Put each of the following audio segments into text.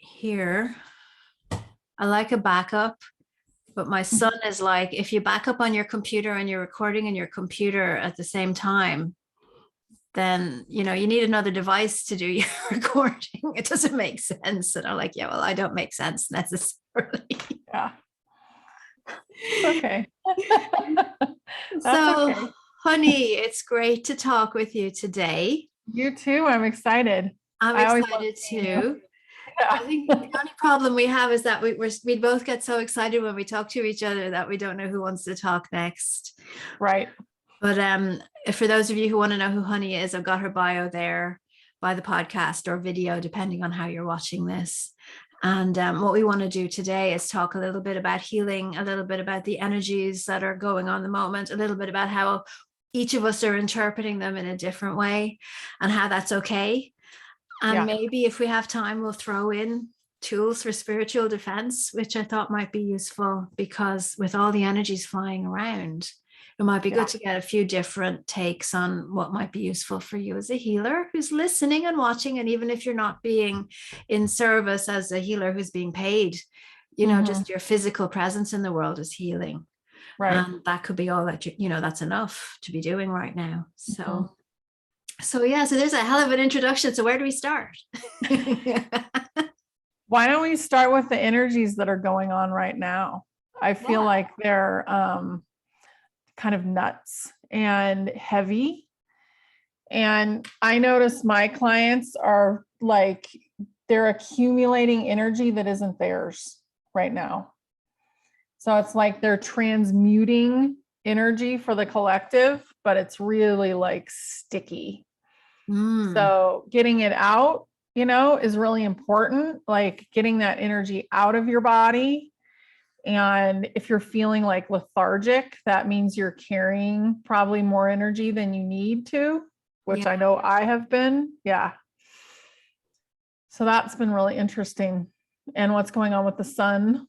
here. I like a backup, but my son is like, if you back up on your computer and you're recording in your computer at the same time, then you need another device to do your recording. It doesn't make sense. And I'm like, yeah, well, I don't make sense necessarily. Yeah. Okay. So, okay. honey, it's great to talk with you today. You too. I'm excited. I'm excited too. Yeah. I think the only problem we have is that we both get so excited when we talk to each other that we don't know who wants to talk next. Right. But for those of you who want to know who Honey is, I've got her bio there by the podcast or video, depending on how you're watching this. And what we want to do today is talk a little bit about healing, a little bit about the energies that are going on the moment, a little bit about how each of us are interpreting them in a different way and how that's okay. And maybe if we have time, we'll throw in tools for spiritual defense, which I thought might be useful because with all the energies flying around, it might be good to get a few different takes on what might be useful for you as a healer who's listening and watching. And even if you're not being in service as a healer who's being paid, just your physical presence in the world is healing. Right. And that could be all that that's enough to be doing right now. So there's a hell of an introduction. So where do we start? Why don't we start with the energies that are going on right now? I feel like they're kind of nuts and heavy. And I notice my clients are like, they're accumulating energy that isn't theirs right now. So it's like they're transmuting energy for the collective, but it's really like sticky. So getting it out, is really important, like getting that energy out of your body. And if you're feeling like lethargic, that means you're carrying probably more energy than you need to, which I know I have been. Yeah. So that's been really interesting. And what's going on with the sun.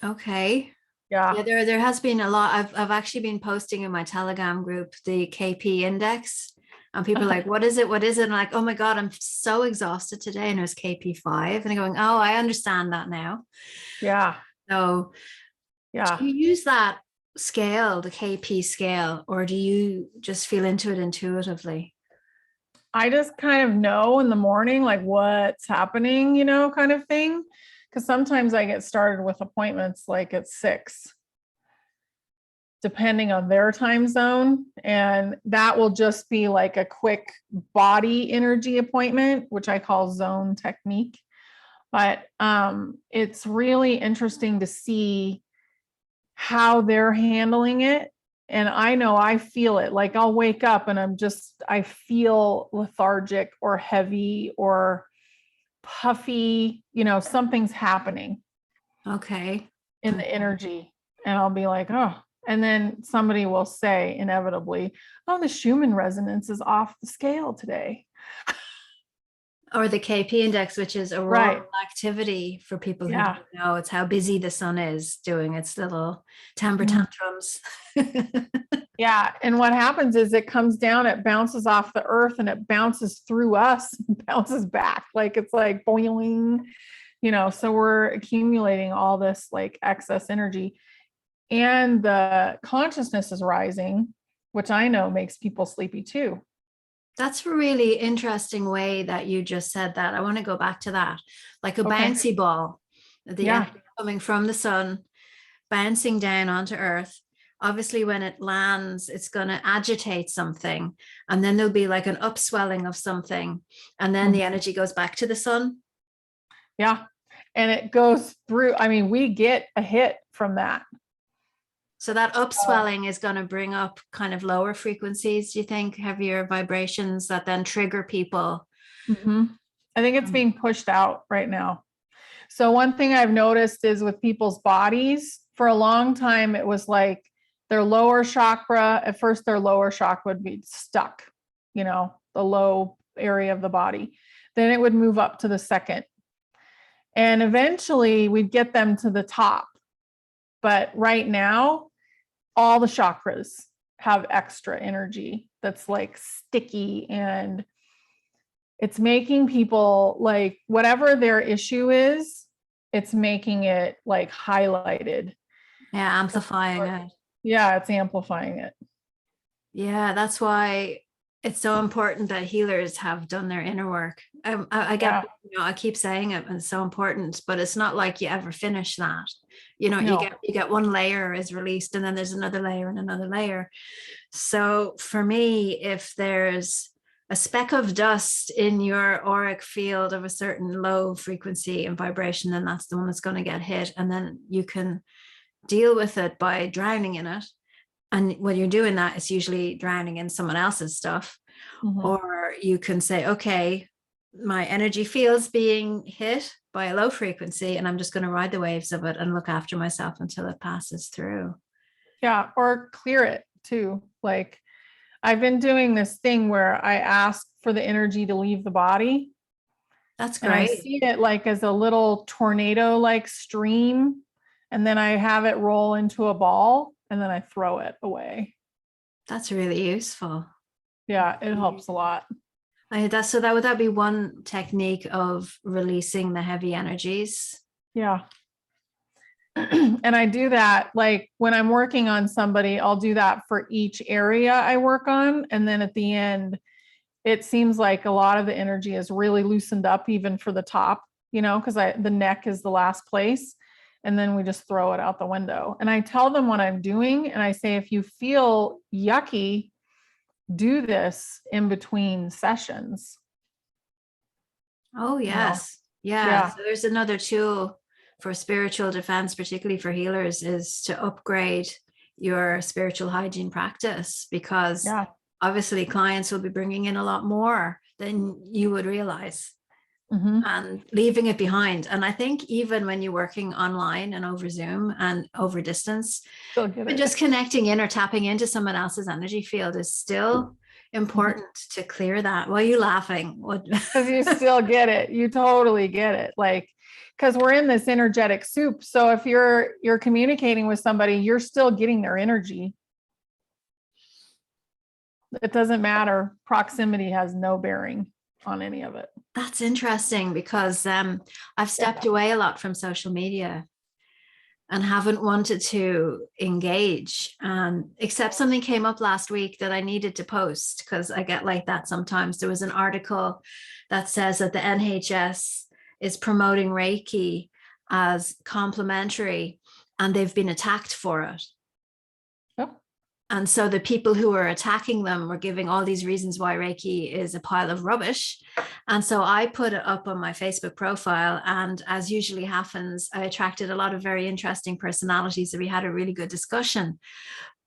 Okay. Yeah. There has been a lot. I've actually been posting in my Telegram group, the KP index. And people are like, what is it? What is it? And I'm like, oh my God, I'm so exhausted today. And it was KP5. And I'm going, oh, I understand that now. Yeah. So do you use that scale, the KP scale, or do you just feel into it intuitively? I just kind of know in the morning, like what's happening, kind of thing. Because sometimes I get started with appointments like at 6, depending on their time zone. And that will just be like a quick body energy appointment, which I call zone technique. But it's really interesting to see how they're handling it. And I know I feel it. Like I'll wake up and I feel lethargic or heavy or puffy, something's happening. Okay. In the energy. And I'll be like, oh, and then somebody will say inevitably, oh, the Schumann resonance is off the scale today. Or the KP index, which is auroral activity for people who don't know. It's how busy the sun is doing its little temper tantrums. Yeah. And what happens is it comes down, it bounces off the earth and it bounces through us, and bounces back. Like it's like boiling, so we're accumulating all this like excess energy. And the consciousness is rising, which I know makes people sleepy too. That's a really interesting way that you just said that. I want to go back to that. Like a bouncy ball, the energy coming from the sun, bouncing down onto earth. Obviously, when it lands, it's going to agitate something. And then there'll be like an upswelling of something. And then the energy goes back to the sun. Yeah. And it goes through. I mean, we get a hit from that. So that upswelling is going to bring up kind of lower frequencies, do you think, heavier vibrations that then trigger people? Mm-hmm. I think it's being pushed out right now. So one thing I've noticed is with people's bodies, for a long time, it was like their lower chakra, at first their lower chakra would be stuck, the low area of the body. Then it would move up to the second. And eventually we'd get them to the top. But right now, all the chakras have extra energy that's like sticky and it's making people like whatever their issue is, it's making it like highlighted. Yeah, amplifying it. Yeah, it's amplifying it. Yeah, that's why it's so important that healers have done their inner work. I get, I keep saying it, and it's so important, but it's not like you ever finish that. No. You get one layer is released, and then there's another layer and another layer. So for me, if there's a speck of dust in your auric field of a certain low frequency and vibration, then that's the one that's going to get hit, and then you can deal with it by drowning in it. And when you're doing that, it's usually drowning in someone else's stuff. Mm-hmm. Or you can say, okay, my energy feels being hit by a low frequency, and I'm just going to ride the waves of it and look after myself until it passes through. Yeah, or clear it too. Like I've been doing this thing where I ask for the energy to leave the body. That's And I great. see it like as a little tornado like stream. And then I have it roll into a ball and then I throw it away. That's really useful. Yeah, it helps a lot. So that would that be one technique of releasing the heavy energies? Yeah. And I do that like when I'm working on somebody, I'll do that for each area I work on. And then at the end, it seems like a lot of the energy is really loosened up even for the top, because the neck is the last place. And then we just throw it out the window. And I tell them what I'm doing. And I say, if you feel yucky, do this in between sessions. Oh, yes. Yeah. So there's another tool for spiritual defense, particularly for healers, is to upgrade your spiritual hygiene practice, because obviously clients will be bringing in a lot more than you would realize. Mm-hmm. And leaving it behind. And I think even when you're working online and over Zoom and over distance, just connecting in or tapping into someone else's energy field is still important to clear that. Why are you laughing? Because you still get it. You totally get it. Like, because we're in this energetic soup. So if you're communicating with somebody, you're still getting their energy. It doesn't matter. Proximity has no bearing on any of it. That's interesting, because I've stepped away a lot from social media and haven't wanted to engage, except something came up last week that I needed to post, because I get like that sometimes. There was an article that says that the NHS is promoting Reiki as complementary, and they've been attacked for it. And so the people who were attacking them were giving all these reasons why Reiki is a pile of rubbish. And so I put it up on my Facebook profile. And as usually happens, I attracted a lot of very interesting personalities. So we had a really good discussion.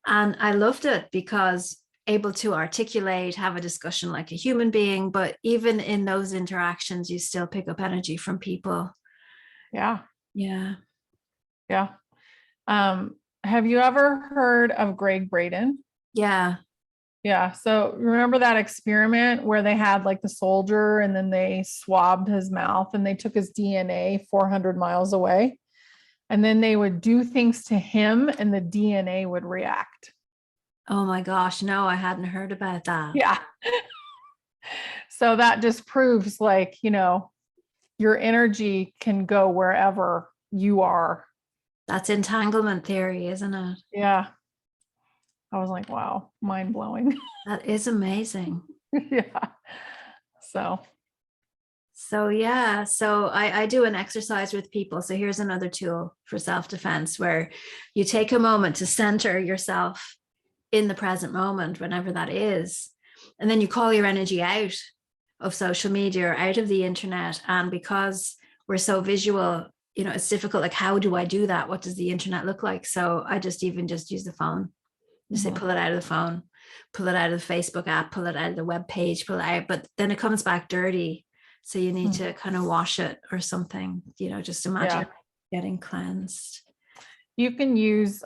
And I loved it, because able to articulate, have a discussion like a human being. But even in those interactions, you still pick up energy from people. Yeah. Yeah. Yeah. Have you ever heard of Greg Braden? Yeah. Yeah. So remember that experiment where they had like the soldier and then they swabbed his mouth and they took his DNA 400 miles away, and then they would do things to him and the DNA would react. Oh my gosh. No, I hadn't heard about that. Yeah. So that just proves like, your energy can go wherever you are. That's entanglement theory, isn't it? Yeah. I was like, wow, mind blowing. That is amazing. Yeah. So yeah. So I do an exercise with people. So here's another tool for self-defense, where you take a moment to center yourself in the present moment, whenever that is. And then you call your energy out of social media or out of the internet. And because we're so visual, it's difficult. Like, how do I do that? What does the internet look like? So I just use the phone. Just say, pull it out of the phone, pull it out of the Facebook app, pull it out of the web page, pull it out. But then it comes back dirty. So you need to kind of wash it or something, just imagine getting cleansed. You can use,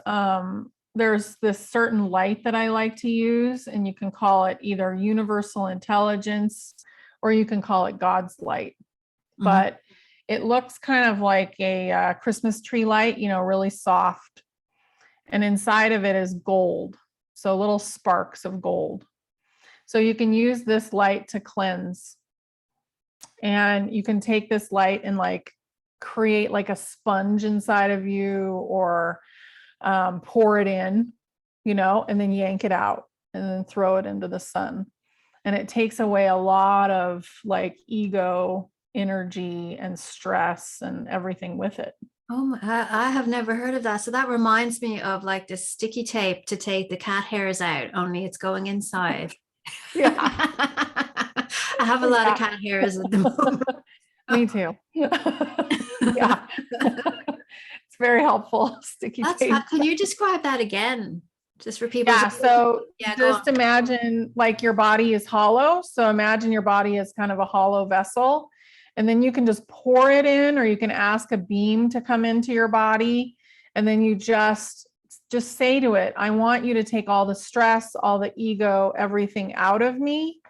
there's this certain light that I like to use, and you can call it either universal intelligence or you can call it God's light. Mm-hmm. But it looks kind of like a Christmas tree light, really soft. And inside of it is gold. So little sparks of gold. So you can use this light to cleanse. And you can take this light and like create like a sponge inside of you, or pour it in, and then yank it out and then throw it into the sun. And it takes away a lot of like ego energy and stress and everything with it. Oh, I have never heard of that. So that reminds me of like the sticky tape to take the cat hairs out, only it's going inside. Yeah. I have a lot of cat hairs at the moment. Me too. Yeah. It's very helpful. Sticky tape. Can you describe that again? Just for people. Yeah. So just imagine like your body is hollow. So imagine your body is kind of a hollow vessel. And then you can just pour it in, or you can ask a beam to come into your body. And then you just say to it, I want you to take all the stress, all the ego, everything out of me.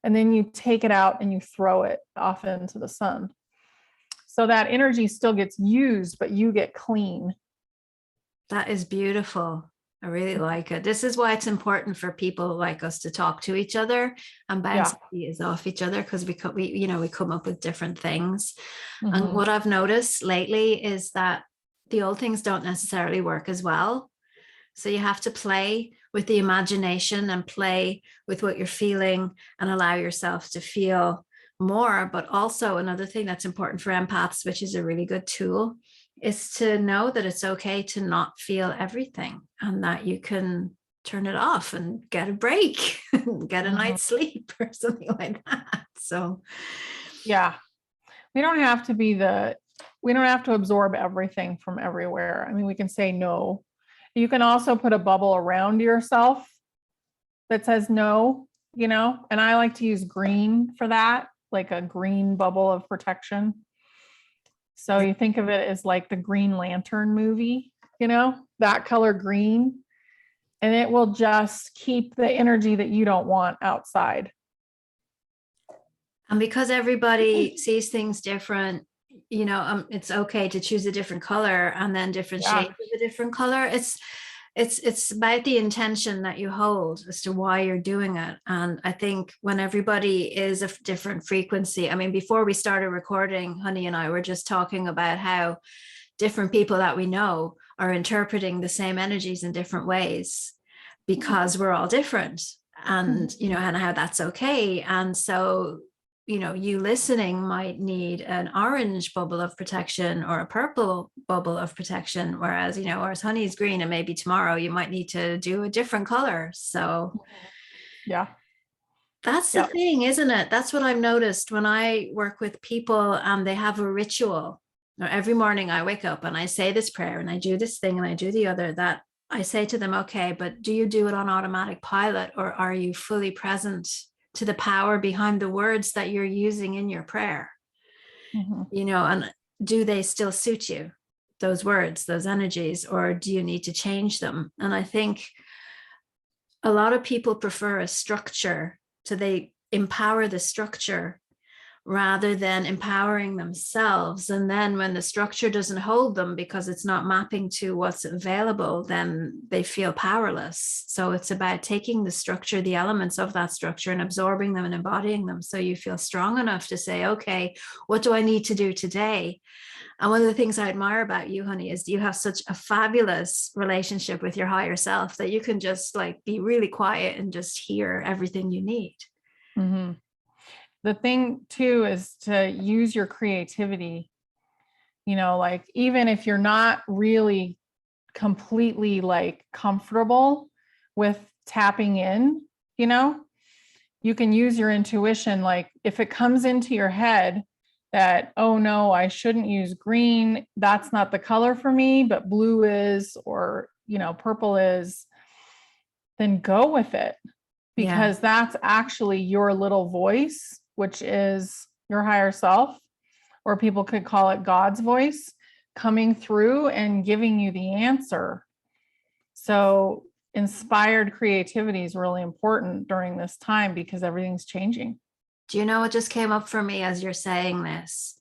And then you take it out and you throw it off into the sun. So that energy still gets used, but you get clean. That is beautiful. I really like it. This is why it's important for people like us to talk to each other and bounce ideas off each other, because we come up with different things. Mm-hmm. And what I've noticed lately is that the old things don't necessarily work as well. So you have to play with the imagination and play with what you're feeling and allow yourself to feel more. But also another thing that's important for empaths, which is a really good tool, is to know that it's okay to not feel everything, and that you can turn it off and get a break, get a night's sleep or something like that. So yeah, we don't have to absorb everything from everywhere. I mean, we can say no. You can also put a bubble around yourself that says no, and I like to use green for that, like a green bubble of protection. So you think of it as like the Green Lantern movie, that color green, and it will just keep the energy that you don't want outside. And because everybody sees things different, it's okay to choose a different color and then different shades of a different color. It's about the intention that you hold as to why you're doing it. And I think when everybody is a different frequency, I mean, before we started recording, Honey and I were just talking about how different people that we know are interpreting the same energies in different ways because we're all different, and, and how that's okay. And so, you listening might need an orange bubble of protection or a purple bubble of protection, whereas Honey's green, and maybe tomorrow you might need to do a different color. So yeah, that's the thing, isn't it? That's what I've noticed when I work with people and they have a ritual. Every morning I wake up and I say this prayer and I do this thing and I do the other, that I say to them, okay, but do you do it on automatic pilot, or are you fully present to the power behind the words that you're using in your prayer? And do they still suit you, those words, those energies, or do you need to change them? And I think a lot of people prefer a structure, so they empower the structure rather than empowering themselves. And then when the structure doesn't hold them because it's not mapping to what's available, then they feel powerless. So it's about taking the structure, the elements of that structure, and absorbing them and embodying them, so you feel strong enough to say, okay, what do I need to do today? And one of the things I admire about you, Honey, is you have such a fabulous relationship with your higher self that you can just like be really quiet and just hear everything you need. Mm-hmm. The thing too is to use your creativity, like even if you're not really completely like comfortable with tapping in, you can use your intuition. Like if it comes into your head that, oh no, I shouldn't use green, that's not the color for me, but blue is, or, purple is, then go with it, because that's actually your little voice, which is your higher self, or people could call it God's voice, coming through and giving you the answer. So inspired creativity is really important during this time because everything's changing. Do you know what just came up for me as you're saying this?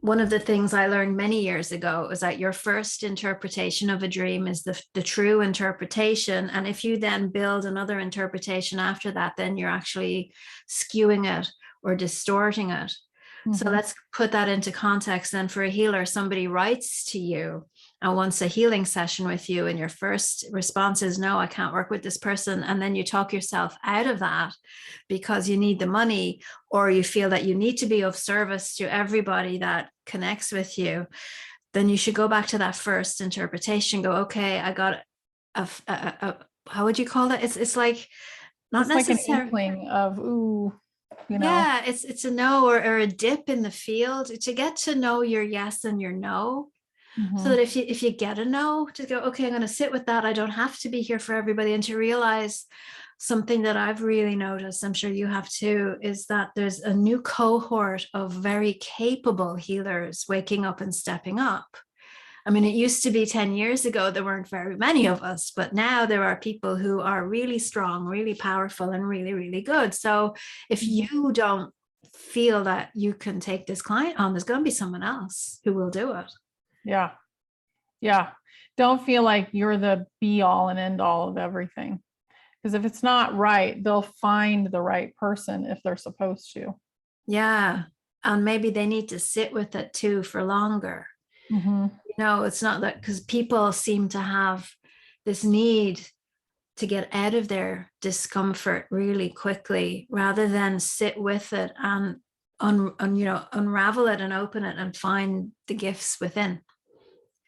One of the things I learned many years ago is that your first interpretation of a dream is the true interpretation. And if you then build another interpretation after that, then you're actually skewing it or distorting it. So let's put that into context. Then for a healer, somebody writes to you and wants a healing session with you, and your first response is, no, I can't work with this person. And then you talk yourself out of that because you need the money, or you feel that you need to be of service to everybody that connects with you. Then you should go back to that first interpretation, go, okay, I got how would you call it? It's like, not necessarily like an inkling of, ooh, yeah, it's a no, or a dip in the field to get to know your yes and your no. So that if you get a no, to go, okay, I'm going to sit with that. I don't have to be here for everybody. And to realize something that I've really noticed, I'm sure you have too, is that there's a new cohort of very capable healers waking up and stepping up. I mean, it used to be 10 years ago, there weren't very many of us, but now there are people who are really strong, really powerful, and really, really good. So if you don't feel that you can take this client on, there's going to be someone else who will do it. Yeah. Yeah. Don't feel like you're the be all and end all of everything. Because if it's not right, they'll find the right person if they're supposed to. Yeah. And maybe they need to sit with it too for longer. It's not that, because people seem to have this need to get out of their discomfort really quickly, rather than sit with it and unravel it and open it and find the gifts within.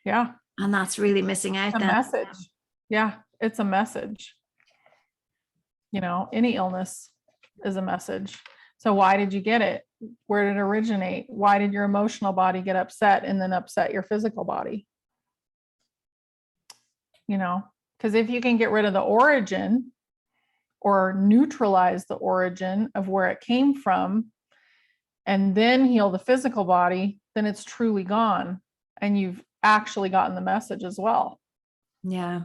Yeah. And that's really missing out. It's a message. Yeah. It's a message. Any illness is a message. So why did you get it? Where did it originate? Why did your emotional body get upset and then upset your physical body? Because if you can get rid of the origin or neutralize the origin of where it came from and then heal the physical body, then it's truly gone and you've actually gotten the message as well. Yeah.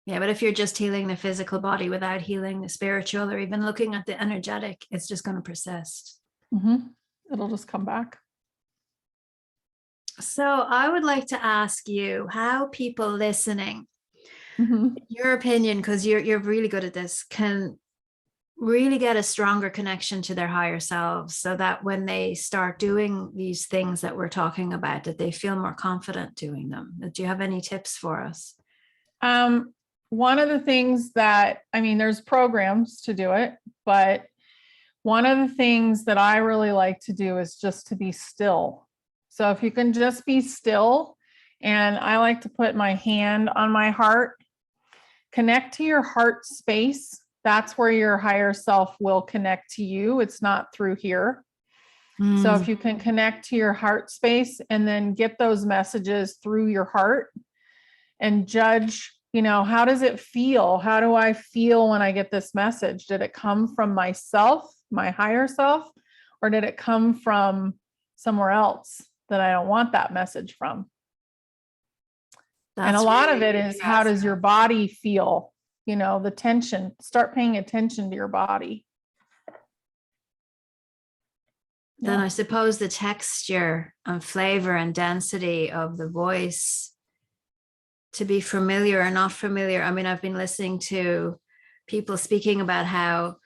Yeah. But if you're just healing the physical body without healing the spiritual, or even looking at the energetic, it's just going to persist. It'll just come back. So I would like to ask you how people listening, your opinion, because you're really good at this, can really get a stronger connection to their higher selves, so that when they start doing these things that we're talking about, that they feel more confident doing them. Do you have any tips for us? One of the things that, there's programs to do it, but one of the things that I really like to do is just to be still. So if you can just be still, and I like to put my hand on my heart, connect to your heart space. That's where your higher self will connect to you. It's not through here. So if you can connect to your heart space and then get those messages through your heart and judge, how does it feel? How do I feel when I get this message? Did it come from myself, my higher self, or did it come from somewhere else that I don't want that message from? And a lot of it is, how does your body feel? The tension. Start paying attention to your body. Then I suppose the texture and flavor and density of the voice, to be familiar or not familiar. I've been listening to people speaking about how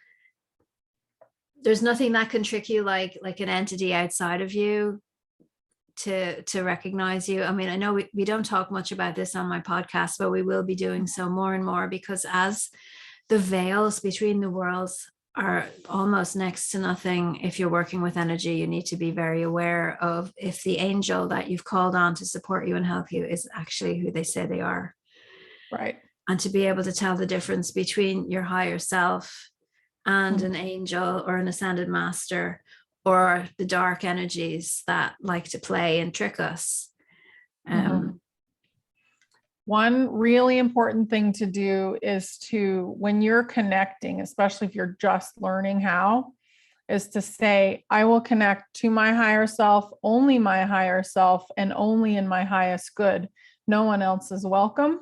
there's nothing that can trick you like an entity outside of you to recognize you. I know we don't talk much about this on my podcast, but we will be doing so more and more, because as the veils between the worlds are almost next to nothing, if you're working with energy, you need to be very aware of if the angel that you've called on to support you and help you is actually who they say they are. Right. And to be able to tell the difference between your higher self and an angel or an ascended master, or the dark energies that like to play and trick us. One really important thing to do is to, when you're connecting, especially if you're just learning how, is to say, I will connect to my higher self, only my higher self, and only in my highest good. No one else is welcome.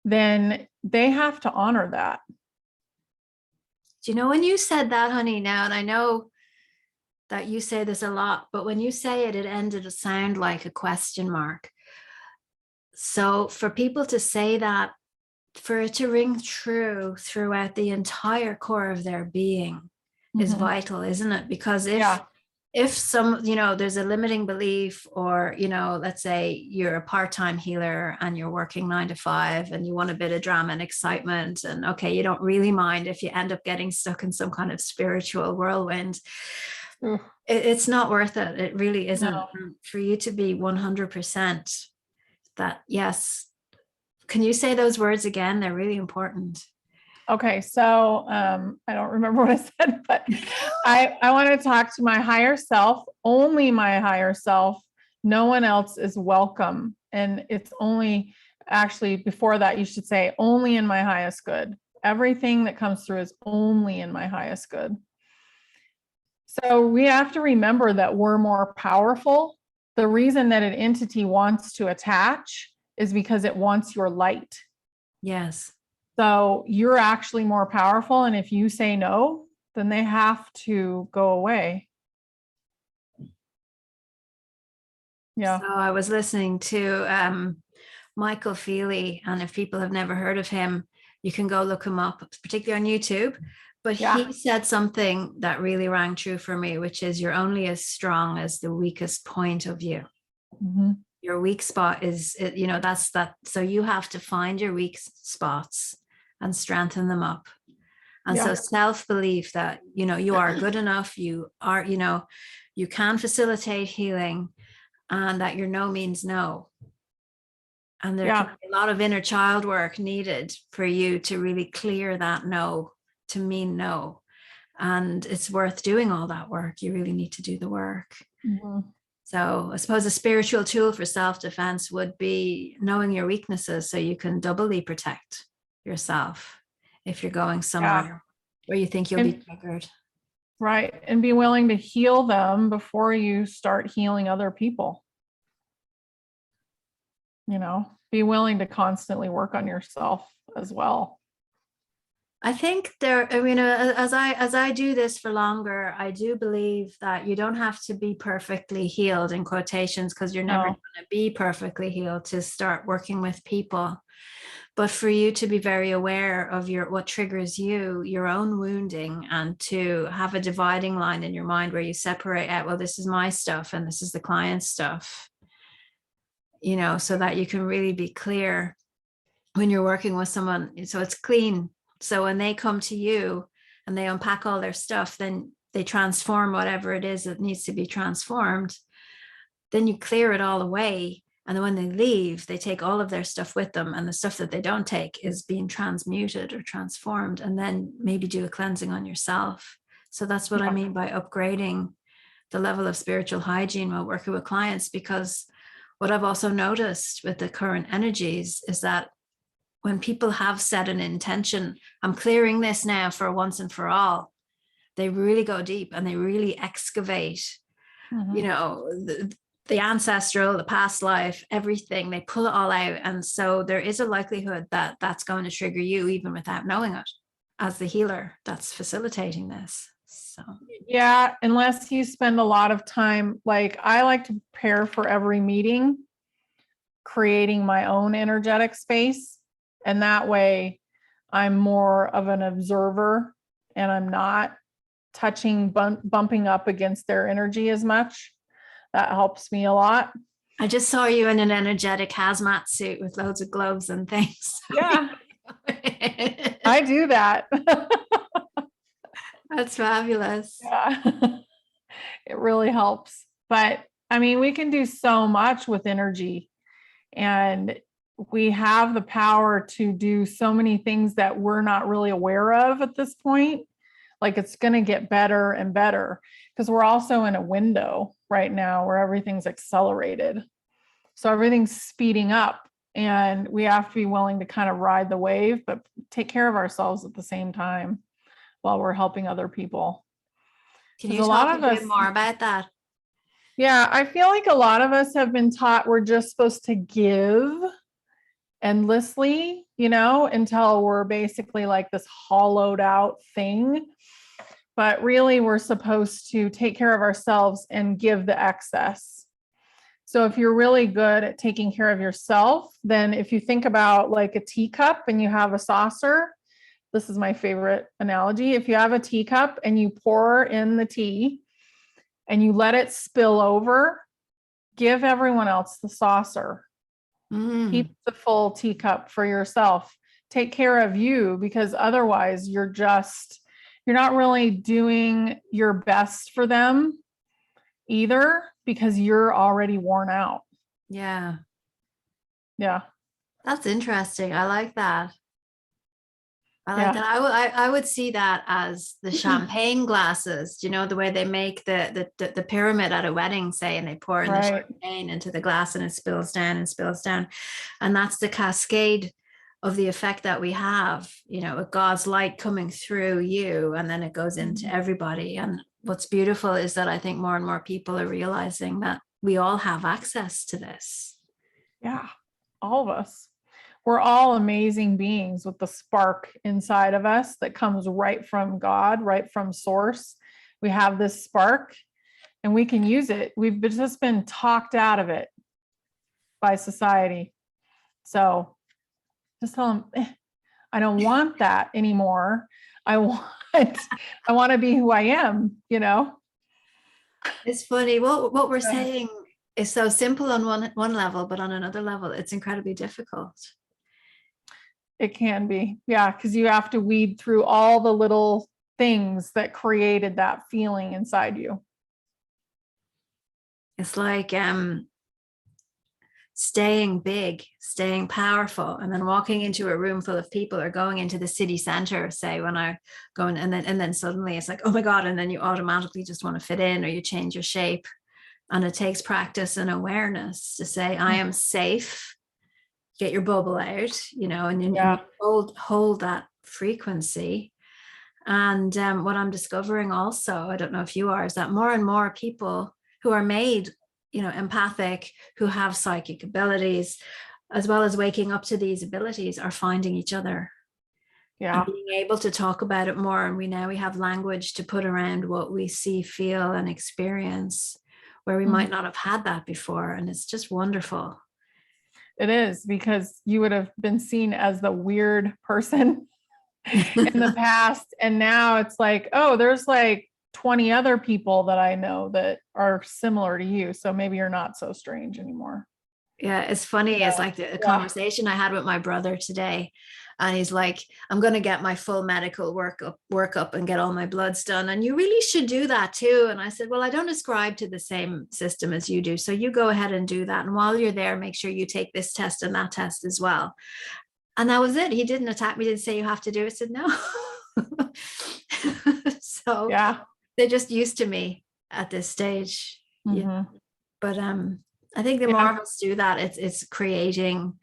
Then they have to honor that. Do you know, when you said that, honey, now, and I know that you say this a lot, but when you say it, it ended to sound like a question mark. So for people to say that, for it to ring true throughout the entire core of their being, is vital, isn't it? Because if some, there's a limiting belief, or, let's say you're a part-time healer and you're working 9 to 5 and you want a bit of drama and excitement, and okay, you don't really mind if you end up getting stuck in some kind of spiritual whirlwind. It's not worth it. It really isn't. No. For you to be 100% that, yes. Can you say those words again? They're really important. Okay, so I don't remember what I said, but I want to talk to my higher self, only my higher self. No one else is welcome. And it's only, actually, before that, you should say only in my highest good. Everything that comes through is only in my highest good. So we have to remember that we're more powerful. The reason that an entity wants to attach is because it wants your light. Yes. So you're actually more powerful. And if you say no, then they have to go away. Yeah. So I was listening to Michael Feely, and if people have never heard of him, you can go look him up, particularly on YouTube. But he said something that really rang true for me, which is you're only as strong as the weakest point of you. Mm-hmm. Your weak spot is, that's that. So you have to find your weak spots and strengthen them up. And so self-belief that, you are good enough, you are, you can facilitate healing, and that your no means no. And there can be a lot of inner child work needed for you to really clear that no to mean no. And it's worth doing all that work. You really need to do the work. Mm-hmm. So I suppose a spiritual tool for self-defense would be knowing your weaknesses so you can doubly protect yourself if you're going somewhere where you think you'll be triggered. Right. And be willing to heal them before you start healing other people. Be willing to constantly work on yourself as well. I think as I do this for longer, I do believe that you don't have to be perfectly healed, in quotations, because you're never going to be perfectly healed to start working with people. But for you to be very aware of what triggers you, your own wounding, and to have a dividing line in your mind where you separate out, well, this is my stuff and this is the client's stuff, so that you can really be clear when you're working with someone. So it's clean. So when they come to you and they unpack all their stuff, then they transform whatever it is that needs to be transformed. Then you clear it all away. And then when they leave, they take all of their stuff with them. And the stuff that they don't take is being transmuted or transformed, and then maybe do a cleansing on yourself. So that's what I mean by upgrading the level of spiritual hygiene while working with clients. Because what I've also noticed with the current energies is that when people have set an intention, I'm clearing this now for once and for all, they really go deep and they really excavate, the ancestral, the past life, everything. They pull it all out. And so there is a likelihood that that's going to trigger you even without knowing it, as the healer that's facilitating this. So unless you spend a lot of time, like I like to prepare for every meeting, creating my own energetic space. And that way I'm more of an observer and I'm not touching, bumping up against their energy as much. That helps me a lot. I just saw you in an energetic hazmat suit with loads of gloves and things. Yeah. I do that. That's fabulous. Yeah. It really helps. But I mean, we can do so much with energy, and we have the power to do so many things that we're not really aware of at this point. Like it's going to get better and better because we're also in a window right now where everything's accelerated. So everything's speeding up, and we have to be willing to kind of ride the wave, but take care of ourselves at the same time while we're helping other people. Can you talk a bit more about that? Yeah, I feel like a lot of us have been taught we're just supposed to give endlessly, until we're basically like this hollowed out thing. But really, we're supposed to take care of ourselves and give the excess. So if you're really good at taking care of yourself, then if you think about like a teacup and you have a saucer, This is my favorite analogy. If you have a teacup and you pour in the tea and you let it spill over, give everyone else the saucer. Keep the full teacup for yourself. Take care of you, because otherwise you're not really doing your best for them either, because you're already worn out. Yeah. Yeah. That's interesting. I like that. I would see that as the champagne glasses, you know, the way they make the pyramid at a wedding, say, and they pour in the champagne into the glass and it spills down and spills down. And that's the cascade of the effect that we have, you know, with God's light coming through you, and then it goes into everybody. And what's beautiful is that I think more and more people are realizing that we all have access to this. Yeah, all of us. We're all amazing beings with the spark inside of us that comes right from God, right from source. We have this spark and we can use it. We've just been talked out of it by society. So just tell them, I don't want that anymore. I want to be who I am, you know? It's funny. Well, what we're saying is so simple on one level, but on another level, it's incredibly difficult. It can be. Yeah. Because you have to weed through all the little things that created that feeling inside you. It's like staying big, staying powerful, and then walking into a room full of people, or going into the city center, say, when I go in, and then suddenly it's like, oh my God, and then you automatically just want to fit in, or you change your shape. And it takes practice and awareness to say, I am safe. Get your bubble out, you know, and you hold that frequency. And what I'm discovering also, I don't know if you are, is that more and more people who are made, you know, empathic, who have psychic abilities, as well as waking up to these abilities, are finding each other. Yeah. And being able to talk about it more. And we have language to put around what we see, feel, and experience, where we might not have had that before. And it's just wonderful. It is, because you would have been seen as the weird person in the past. And now it's like, oh, there's like 20 other people that I know that are similar to you. So maybe you're not so strange anymore. Yeah, it's funny. Yeah. It's like the conversation I had with my brother today. And he's like, I'm going to get my full medical workup and get all my bloods done. And you really should do that too. And I said, well, I don't ascribe to the same system as you do. So you go ahead and do that. And while you're there, make sure you take this test and that test as well. And that was it. He didn't attack me, didn't say you have to do it. I said, no. So yeah, they're just used to me at this stage. Yeah. But I think the more of us do that, it's creating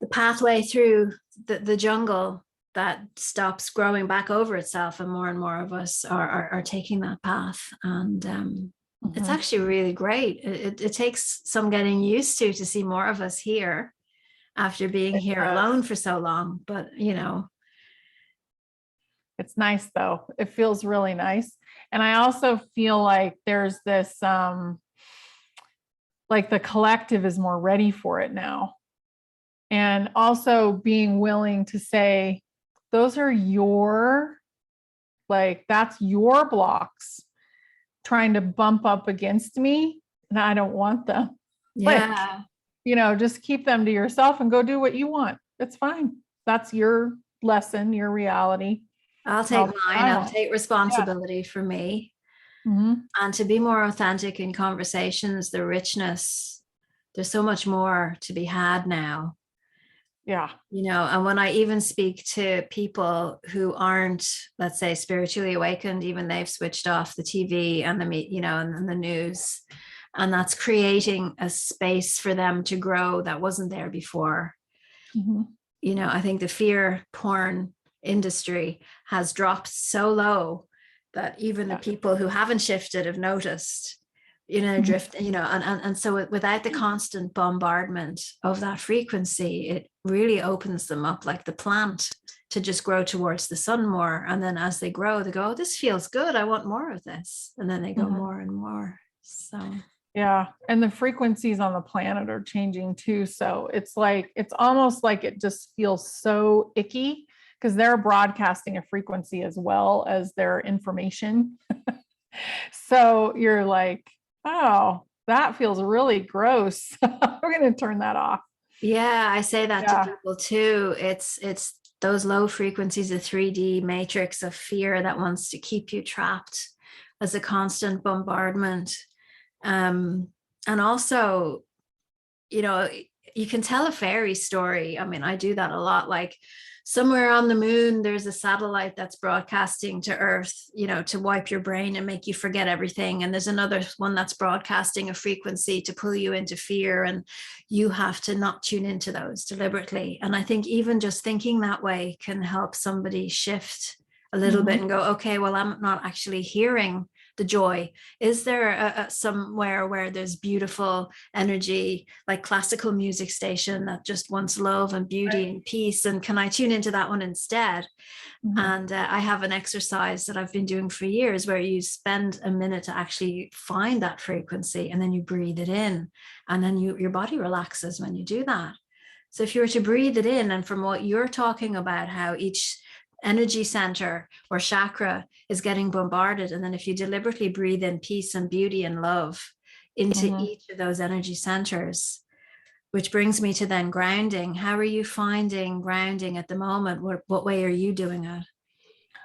the pathway through the jungle that stops growing back over itself, and more of us are taking that path. And it's actually really great. It takes some getting used to see more of us here after being here alone for so long. But, you know, it's nice though. It feels really nice. And I also feel like there's this, like the collective is more ready for it now. And also being willing to say, those are that's your blocks trying to bump up against me. And I don't want them. Yeah. Like, you know, just keep them to yourself and go do what you want. It's fine. That's your lesson, your reality. I'll take mine. I'll take responsibility for me. And to be more authentic in conversations, the richness, there's so much more to be had now. Yeah. You know, and when I even speak to people who aren't, let's say, spiritually awakened, even they've switched off the TV and and the news, and that's creating a space for them to grow that wasn't there before. You know, I think the fear porn industry has dropped so low that even the people who haven't shifted have noticed, you know, drift, you know, and so without the constant bombardment of that frequency, it really opens them up like the plant to just grow towards the sun more. And then as they grow, they go, oh, this feels good. I want more of this. And then they go more and more. So yeah. And the frequencies on the planet are changing too. So it's like, it's almost like it just feels so icky because they're broadcasting a frequency as well as their information. So you're like, oh, that feels really gross. We're going to turn that off. Yeah, I say that to people too. It's those low frequencies, the 3D matrix of fear that wants to keep you trapped as a constant bombardment. And also, you know, you can tell a fairy story. I mean, I do that a lot. Like somewhere on the moon, there's a satellite that's broadcasting to Earth, you know, to wipe your brain and make you forget everything. And there's another one that's broadcasting a frequency to pull you into fear. And you have to not tune into those deliberately. And I think even just thinking that way can help somebody shift a little bit and go, okay, well, I'm not actually hearing the joy. Is there somewhere where there's beautiful energy, like classical music station that just wants love and beauty and peace? And can I tune into that one instead? And I have an exercise that I've been doing for years where you spend a minute to actually find that frequency, and then you breathe it in, and then your body relaxes when you do that. So if you were to breathe it in, and from what you're talking about, how each energy center or chakra is getting bombarded, and then if you deliberately breathe in peace and beauty and love into each of those energy centers, which brings me to then grounding. How are you finding grounding at the moment? What way are you doing it?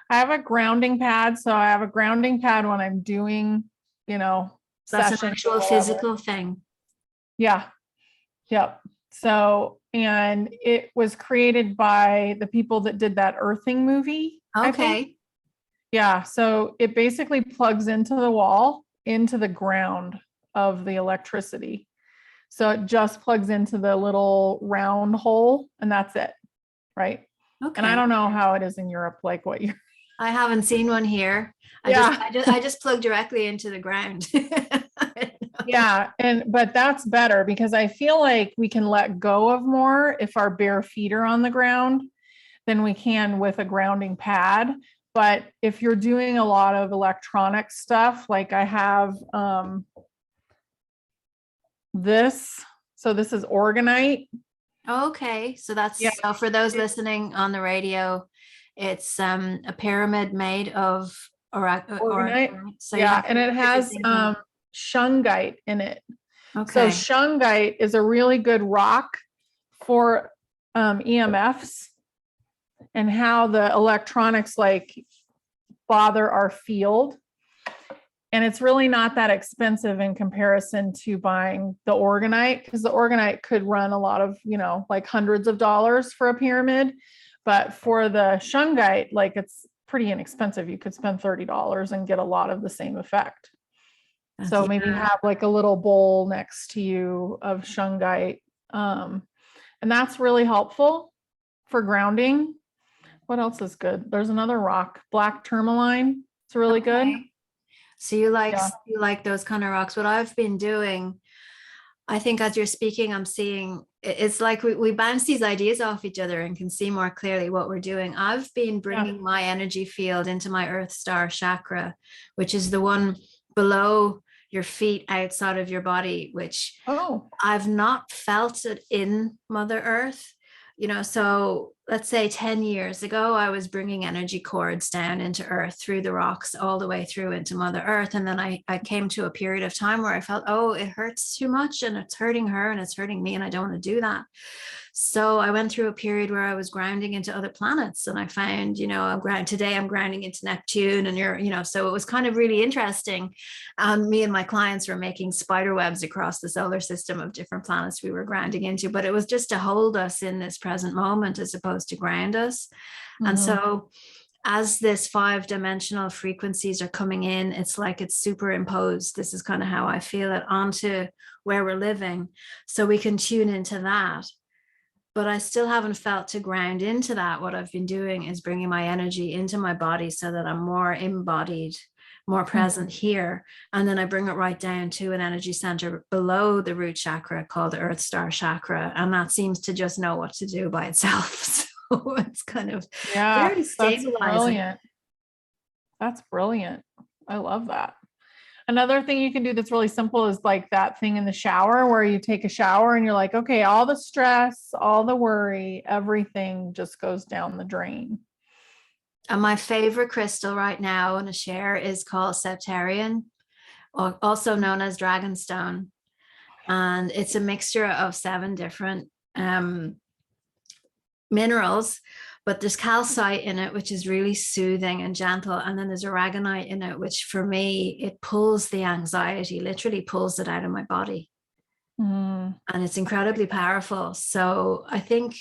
I have a grounding pad. So I have a grounding pad when I'm doing, you know, that's an actual physical thing. Yeah. Yep. So, and it was created by the people that did that earthing movie. Okay. Yeah. So it basically plugs into the wall, into the ground of the electricity. So it just plugs into the little round hole, and that's it. Right. Okay. And I don't know how it is in Europe, like what you're. I haven't seen one here. I just plug directly into the ground. Yeah. But that's better, because I feel like we can let go of more if our bare feet are on the ground than we can with a grounding pad. But if you're doing a lot of electronic stuff, like I have this, so this is organite. Okay. So that's, so for those listening on the radio, it's a pyramid made of organite. So and it has shungite in it. Okay. So shungite is a really good rock for EMFs and how the electronics like bother our field. And it's really not that expensive in comparison to buying the organite, because the organite could run a lot of, you know, like hundreds of dollars for a pyramid. But for the shungite, like it's pretty inexpensive. You could spend $30 and get a lot of the same effect. So maybe have like a little bowl next to you of shungite. And that's really helpful for grounding. What else is good? There's another rock, black tourmaline. It's really good. So you like those kind of rocks. What I've been doing, I think as you're speaking, I'm seeing it's like we bounce these ideas off each other and can see more clearly what we're doing. I've been bringing my energy field into my Earth Star chakra, which is the one below your feet outside of your body, which I've not felt it in Mother Earth. You know, so let's say 10 years ago, I was bringing energy cords down into Earth through the rocks all the way through into Mother Earth. And then I came to a period of time where I felt, oh, it hurts too much and it's hurting her and it's hurting me and I don't want to do that. So I went through a period where I was grounding into other planets, and I found, you know, today I'm grounding into Neptune, and so it was kind of really interesting. Me and my clients were making spider webs across the solar system of different planets we were grounding into, but it was just to hold us in this present moment as opposed to ground us. And so as this 5-dimensional frequencies are coming in, it's like it's superimposed. This is kind of how I feel it, onto where we're living, so we can tune into that. But I still haven't felt to ground into that. What I've been doing is bringing my energy into my body so that I'm more embodied, more present here. And then I bring it right down to an energy center below the root chakra called the Earth Star chakra. And that seems to just know what to do by itself. So it's kind of very stabilizing. That's brilliant. I love that. Another thing you can do that's really simple is like that thing in the shower where you take a shower and you're like, okay, all the stress, all the worry, everything just goes down the drain. And my favorite crystal right now I want to share is called Septarian, or also known as Dragonstone. And it's a mixture of 7 different minerals, but there's calcite in it, which is really soothing and gentle. And then there's aragonite in it, which for me, it pulls the anxiety, literally pulls it out of my body. And it's incredibly powerful. So I think,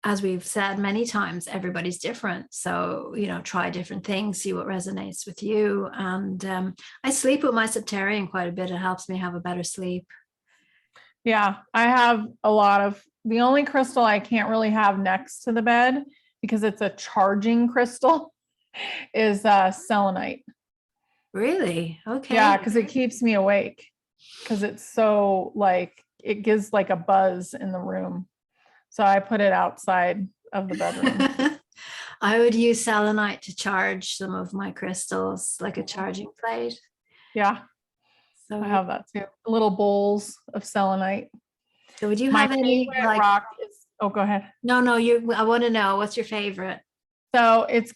as we've said many times, everybody's different. So, try different things, see what resonates with you. And I sleep with my Septarian quite a bit. It helps me have a better sleep. Yeah, I have a lot of, the only crystal I can't really have next to the bed because it's a charging crystal is selenite. Really? Okay. Yeah, because it keeps me awake because it's so like, it gives like a buzz in the room. So I put it outside of the bedroom. I would use selenite to charge some of my crystals, like a charging plate. Yeah, So I have that too. Little bowls of selenite. So would you My have any favorite rock is, oh, go ahead. No, I want to know, what's your favorite? So it's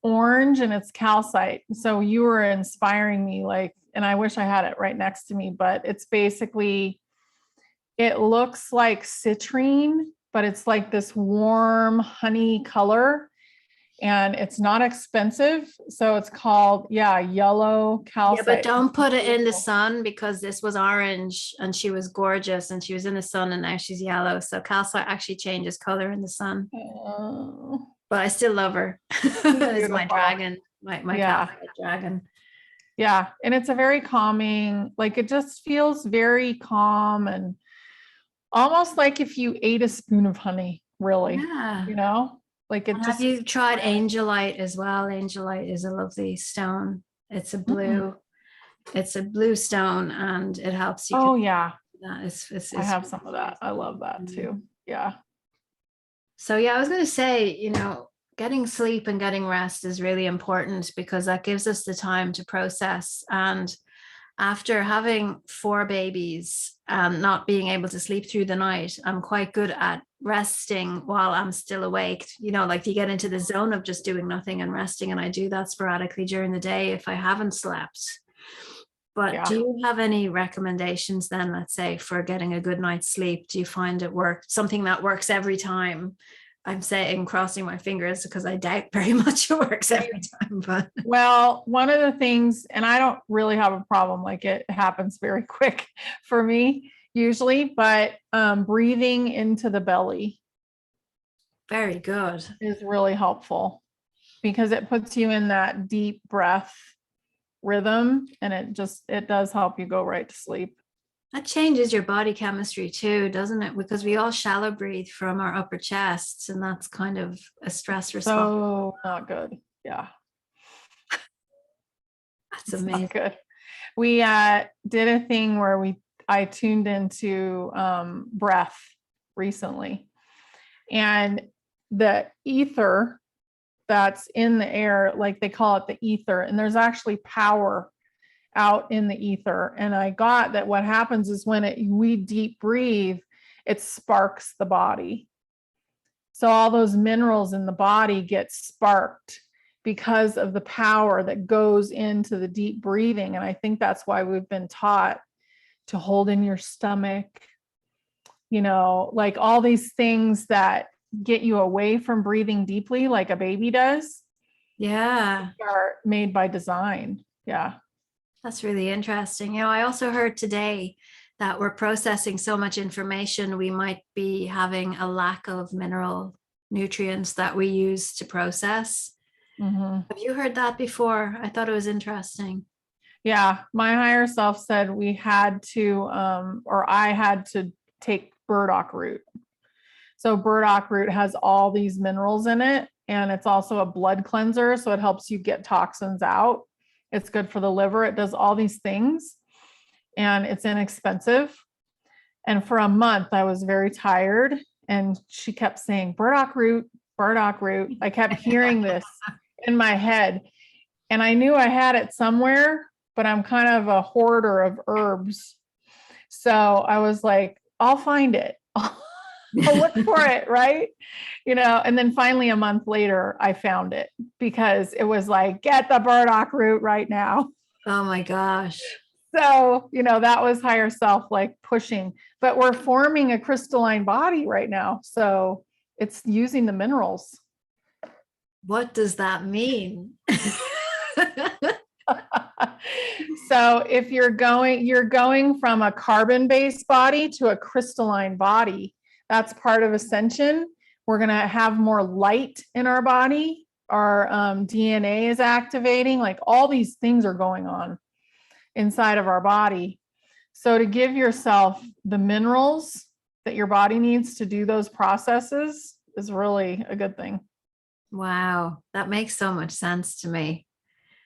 orange and it's calcite. So you were inspiring me, like, and I wish I had it right next to me, but it's basically, it looks like citrine, but it's like this warm honey color and it's not expensive. So it's called, yellow calcite. Yeah, but don't put it in the sun, because this was orange and she was gorgeous and she was in the sun and now she's yellow. So calcite actually changes color in the sun. Oh, but I still love her. That is my dragon, my calcite dragon. Yeah. And it's a very calming, like it just feels very calm and almost like if you ate a spoon of honey, really, Yeah. like it Have you tried angelite as well? Angelite is a lovely stone. It's a blue stone and it helps you. Oh yeah. It's I have some of that. I love that too. Yeah. So yeah, I was going to say, getting sleep and getting rest is really important because that gives us the time to process. And after having 4 babies and not being able to sleep through the night, I'm quite good at resting while I'm still awake. Like you get into the zone of just doing nothing and resting. And I do that sporadically during the day if I haven't slept. But do you have any recommendations then, let's say, for getting a good night's sleep? Do you find it something that works every time? I'm saying crossing my fingers because I doubt very much it works every time. But well, one of the things, and I don't really have a problem, like it happens very quick for me usually, but breathing into the belly. Very good. Is really helpful because it puts you in that deep breath rhythm and it does help you go right to sleep. That changes your body chemistry too, doesn't it? Because we all shallow breathe from our upper chests, and that's kind of a stress response. So not good. Yeah. That's amazing. Not good. We did a thing where I tuned into breath recently, and the ether that's in the air, like they call it the ether, and there's actually power out in the ether. And I got that what happens is when we deep breathe, it sparks the body. So all those minerals in the body get sparked because of the power that goes into the deep breathing. And I think that's why we've been taught to hold in your stomach, like all these things that get you away from breathing deeply like a baby does. Yeah. Are made by design. Yeah. That's really interesting. I also heard today that we're processing so much information, we might be having a lack of mineral nutrients that we use to process. Mm-hmm. Have you heard that before? I thought it was interesting. Yeah. My higher self said we had to, or I had to take burdock root. So burdock root has all these minerals in it, and it's also a blood cleanser. So it helps you get toxins out. It's good for the liver. It does all these things, and it's inexpensive. And for a month, I was very tired, and she kept saying, burdock root, burdock root. I kept hearing this in my head, and I knew I had it somewhere, but I'm kind of a hoarder of herbs. So I was like, I'll find it. I'll look for it, right? And then finally a month later, I found it because it was like, get the burdock root right now. Oh my gosh. So, that was higher self like pushing, but we're forming a crystalline body right now. So it's using the minerals. What does that mean? So if you're going from a carbon-based body to a crystalline body. That's part of ascension. We're going to have more light in our body. Our DNA is activating. Like all these things are going on inside of our body. So to give yourself the minerals that your body needs to do those processes is really a good thing. Wow, that makes so much sense to me.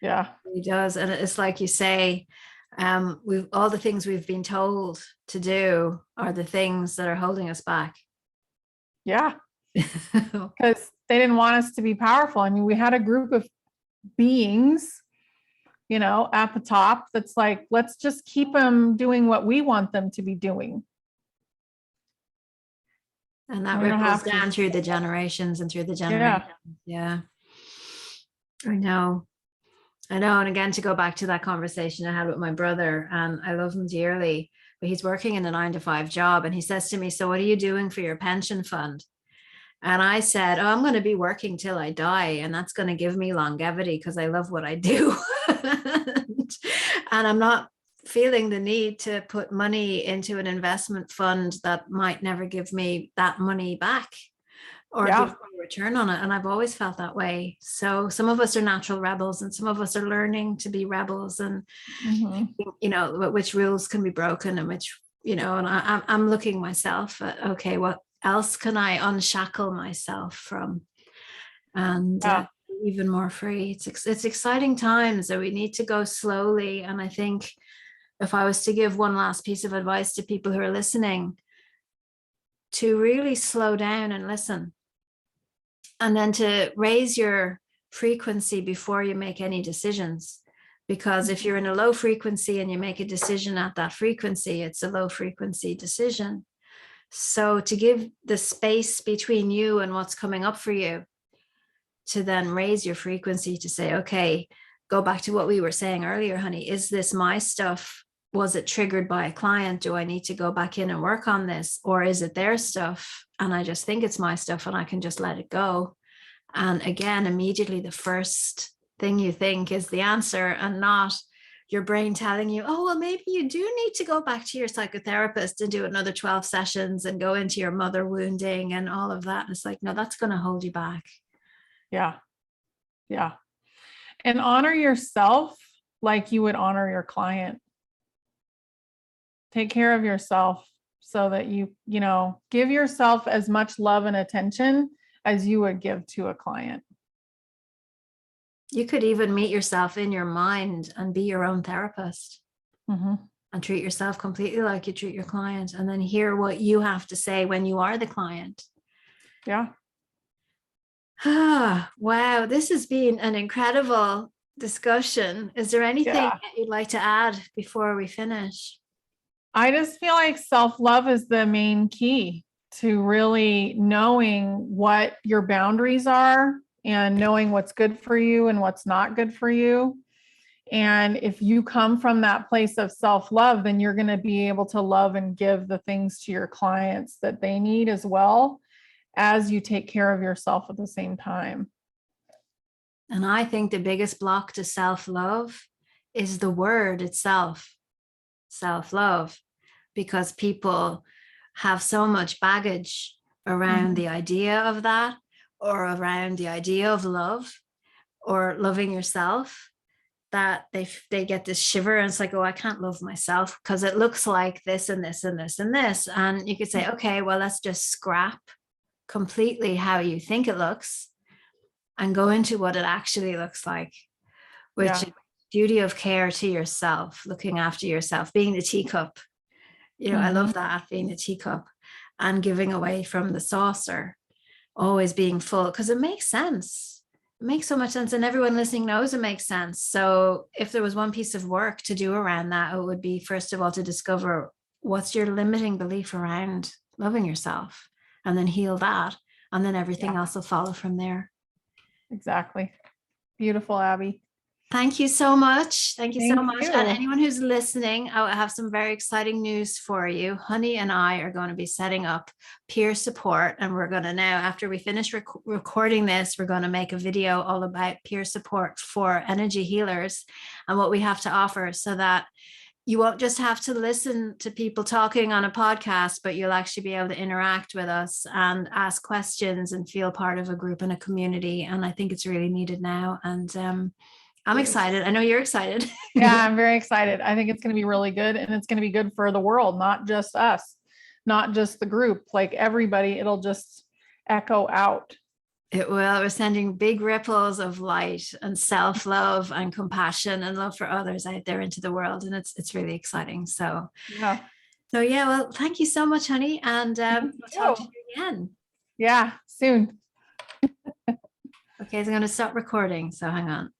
Yeah, It does. And it's like you say, we've all the things we've been told to do are the things that are holding us back. yeah, because they didn't want us to be powerful. I mean, we had a group of beings, at the top that's like, let's just keep them doing what we want them to be doing. And that ripples down through the generations and through the generations. Yeah. I know. And again, to go back to that conversation I had with my brother, and I love him dearly, but he's working in a 9-to-5 job. And he says to me, so what are you doing for your pension fund? And I said, oh, I'm going to be working till I die. And that's going to give me longevity because I love what I do. And I'm not feeling the need to put money into an investment fund that might never give me that money back or give me a return on it. And I've always felt that way. So some of us are natural rebels and some of us are learning to be rebels and, which rules can be broken and which, and I'm looking myself at, okay, what else can I unshackle myself from? And even more free. It's exciting times that we need to go slowly. And I think if I was to give one last piece of advice to people who are listening, to really slow down and listen. And then to raise your frequency before you make any decisions. Because if you're in a low frequency and you make a decision at that frequency, it's a low frequency decision. So to give the space between you and what's coming up for you, to then raise your frequency to say, okay, go back to what we were saying earlier, honey, is this my stuff? Was it triggered by a client? Do I need to go back in and work on this? Or is it their stuff? And I just think it's my stuff and I can just let it go. And again, immediately the first thing you think is the answer and not your brain telling you, oh, well, maybe you do need to go back to your psychotherapist and do another 12 sessions and go into your mother wounding and all of that. And it's like, no, that's going to hold you back. Yeah. Yeah. And honor yourself like you would honor your client. Take care of yourself so that you give yourself as much love and attention as you would give to a client. You could even meet yourself in your mind and be your own therapist and treat yourself completely like you treat your client, and then hear what you have to say when you are the client. Yeah. Wow. This has been an incredible discussion. Is there anything that you'd like to add before we finish? I just feel like self-love is the main key to really knowing what your boundaries are and knowing what's good for you and what's not good for you. And if you come from that place of self-love, then you're going to be able to love and give the things to your clients that they need as well, as you take care of yourself at the same time. And I think the biggest block to self-love is the word itself, self-love, because people have so much baggage around the idea of that, or around the idea of love or loving yourself, that they get this shiver and it's like, oh, I can't love myself because it looks like this and this and this and this. And you could say, okay, well, let's just scrap completely how you think it looks and go into what it actually looks like, which is duty of care to yourself, looking after yourself, being the teacup. I love that, being the teacup and giving away from the saucer, always being full, because it makes sense. makes so much sense. And everyone listening knows it makes sense. So if there was one piece of work to do around that, it would be, first of all, to discover what's your limiting belief around loving yourself, and then heal that. And then everything else will follow from there. Exactly. Beautiful, Abby. Thank you so much. Thank you so much. You. And anyone who's listening, I have some very exciting news for you. Honey and I are going to be setting up peer support. And we're going to now, after we finish recording this, we're going to make a video all about peer support for energy healers and what we have to offer, so that you won't just have to listen to people talking on a podcast, but you'll actually be able to interact with us and ask questions and feel part of a group and a community. And I think it's really needed now. And I'm excited. I know you're excited. Yeah, I'm very excited. I think it's going to be really good, and it's going to be good for the world, not just us, not just the group, like everybody. It'll just echo out. It will. We're sending big ripples of light and self-love and compassion and love for others out there into the world. And it's really exciting. So yeah. Well, thank you so much, honey. And we'll talk to you again. Yeah, soon. Okay, so I'm going to stop recording. So hang on.